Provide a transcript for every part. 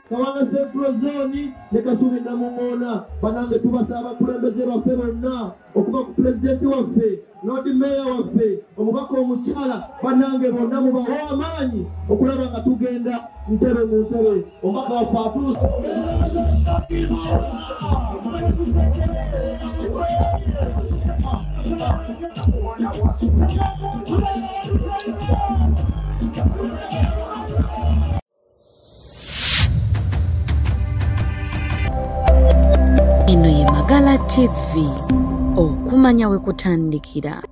Kawaze prozoni nekasubi namumona banange tubasaba kulembeze baffe bonna okuba ku president waffe Lord Mayor waffe omubaka omukyala banange bonna mubawa amaanyi okulaba nga tugenda ntebe mu ntebe omubaka waffe atuuse Eno ye Magala TV okumanya we kutandikira.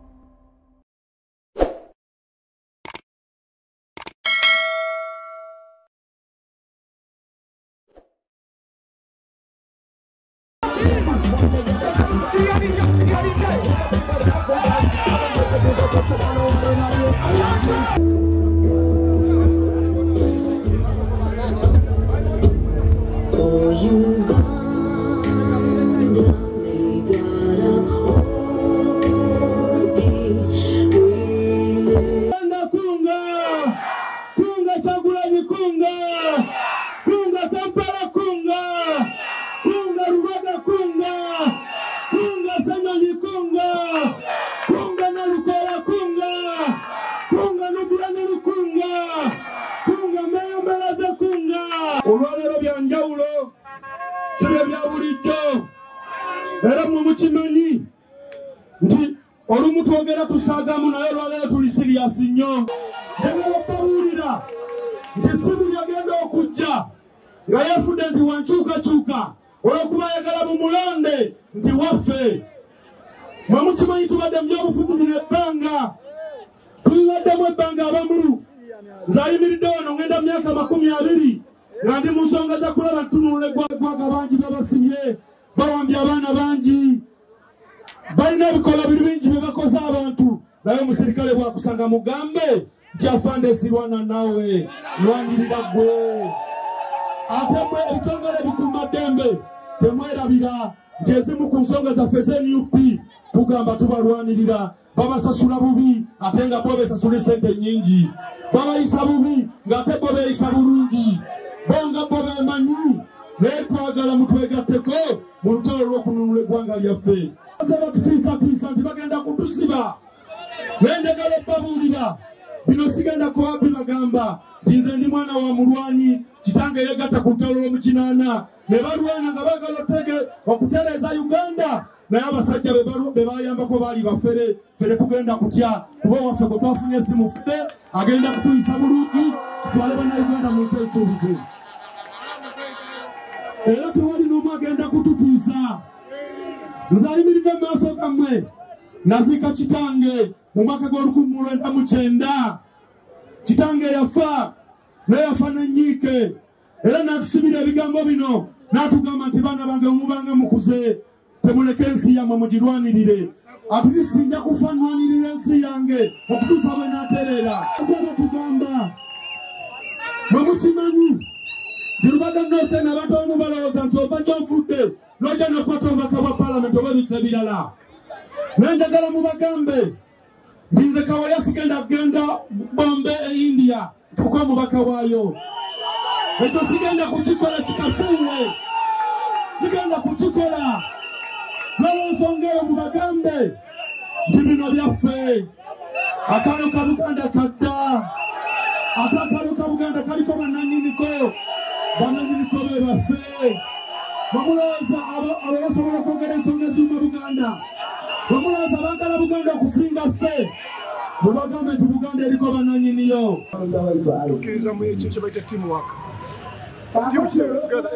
Olwalero byanjawulo sibye bya bulijjo era mu mukimanyi nti olumu twogera tusaagamu naye olwalero tuli serious nnyo njagala okubuulira nti si buli agenda okujja nga yeefudde nti wankyukakyuka olw'okuba ayagala mu mulonde nti waffe mwe mukimanyi tubadde mu byobufuzi bino ebbanga tubibaddemu ebbanga abamu nzayimiridde wano ngenda myaka 20 Nandi musonga za kulaba tunule gwaga bangi babasibye bawambye abaana bangi balina bikola bingi bebakoza abantu naye musirikale bwakusanga mugambe nti afande sirwana nawe lwanirira gwe ate mwe ebitongole bikuma dembe temwerabira nti ezimu ku nsonga zaffe z'NUP tugamba tubalwanirira babasasula bubi ate nga bo besasula sente nyingi babayisa bubi ng'ate bo beeyisa bulungi bonga bobe manyi netwagala mutwegatteko mu lutalo lw'okununula eggwanga lyaffe azaba tutiisa nti bagenda kutusiba nenjagala obbabuulira bino sigenda kuwabi bagamba nti nze ndi mwana wa mulwanyi kitange yegatta ku lutalo lw'omukinana ne balwana nga bagala okutereeza Uganda naye abasajja be bayambako baali baffere fere tugenda kutya kuba waffe gwe twafunye essimu fudde agenda kutuyisa bulungi tutwale bannayuganda mu nsi ensuubizi era tewali n'omu agenda kututuusa nzayimiridde mu maaso gammwe naziika kitange mu mwaka gw'1909 kitange yafa naye yafa n'ennyiike era n'atusibira ebigambo bino n'atugamba nti baana bange mubanga mukuze temuleke ensi yammwe mugirwanirire atulisi nja kufa nnwanirira ensi yange okutuusa bwe n'atereera batugamba mwe mukimanyi Jirubaga note na abantu abamu balowooza nti oba gy'ovudde n'ojja n'okwata obubaka bwa paalamenti oba ebintu ebirala naye njagala mubagambe nti nze Kawalya sigenda kugenda Bombe e India tukuba mubaka waayo ekyo sigenda kukikola kikafuuwe sigenda kukikola n'olwensonga eyo mubagambe nti bino byaffe akaalo ka Buganda kadda ate akaalo ka Buganda kaliko bannannyiniko bannannyiniko be baffe bamulowooza abo basobola okwogera ensonga eziuma Buganda bamulowooza baagala Buganda okusinga ffe mubagambe nti Buganda eriko bannannyiniyo tukkiriza mu ekyo kye bayita teamwork tiimu kiseera tugenda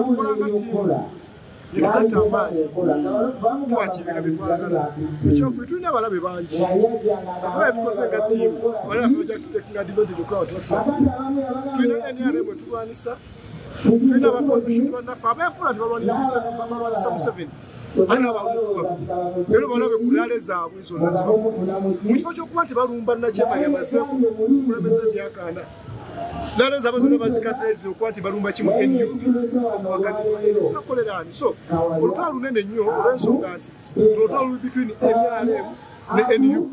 tukolanga tiimu yetugata amaanyi twakibira byetwagala ekyokubiri tulina abalabe bangi atubaye tukoze nga tiimu balaffe bajja kutekinga advantage okulaba tebafuna tulina NRM etulwanisa tulina abaposition bannaffe abeefuna tebalwanisa Museveni alina rero balabe ku laale zaabwe zonna mu kifo ky'okuba nti balumba Nakyema yamaze kulemesa emyaka 4 laale zaabwe zonna bazikatereza okuba nti balumba kimu NUP nakolera ani so olutalo lunene nnyo olw'ensonga nti olutalo luli between NRM ne NUP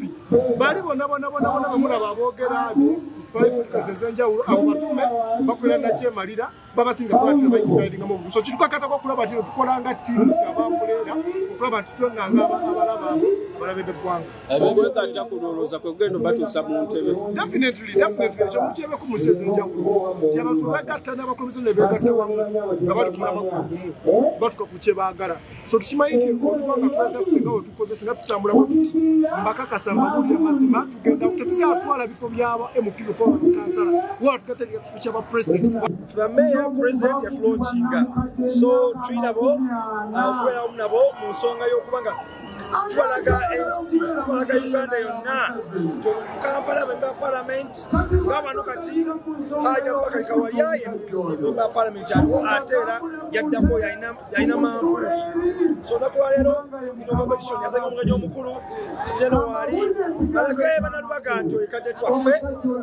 bali bonna bamulaba aboogera abi kazenzenjawulo abo batume bakolera nakyemalira babasinga kwatira bayinga mu so kitukakata ko kulaba tino tukolanga timu abamulera okulaba tutonganga abalaba balabede kwanga abegweka takuloloza kwegendo batusa mu ntebe definitely ekyo mukyebe ku musezenjawulo kyaba tubagatta n'abakomisiyo ne begatta wamu nga bali kulaba kugumu batuka kukyebagala so tukimayiti okuwanga twenda singa otukozesa nga tutambula mbakakasa amawulire mazima tugenda tetuyatwala bifo byaba MPP kwa kansala wa tukategeka kuficha ba president the mayor president ya launchinga so twinabo akwera omnabo mu nsonga y'okubanga twalaga NC twalaga Uganda yonna to Kampala member parliament gavana kati haja mpaka ikawayaye member parliament aliwo atera yaddako yaina manfuli so nakuwa lero ino competition yazanga omuganyo omukulu sijana wali balage banalubaga nti ekadde twaffe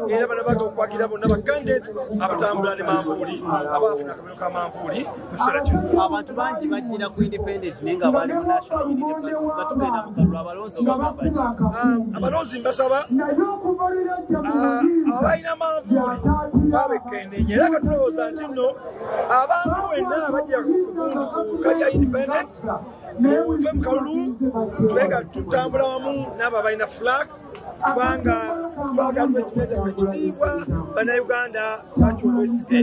era banabaga okwagira bonna bakande abatambula ne manfuli abafuna akamiro ka manfuli mu kiseera kino abantu bangi bajjira ku independent naye nga bali mu national unity batugenda mu kalulu abalonzi abalonzi mbasaba abalina manfuli babekenenye era nga tulowooza nti nno abantu wenna abajja ku kalya independent muve mu kalulu tubega tutambula wamu n'abo abalina flag kubanga twagala tuba ekibiina kyaffe ekitiibwa bannayuganda bakyobwesige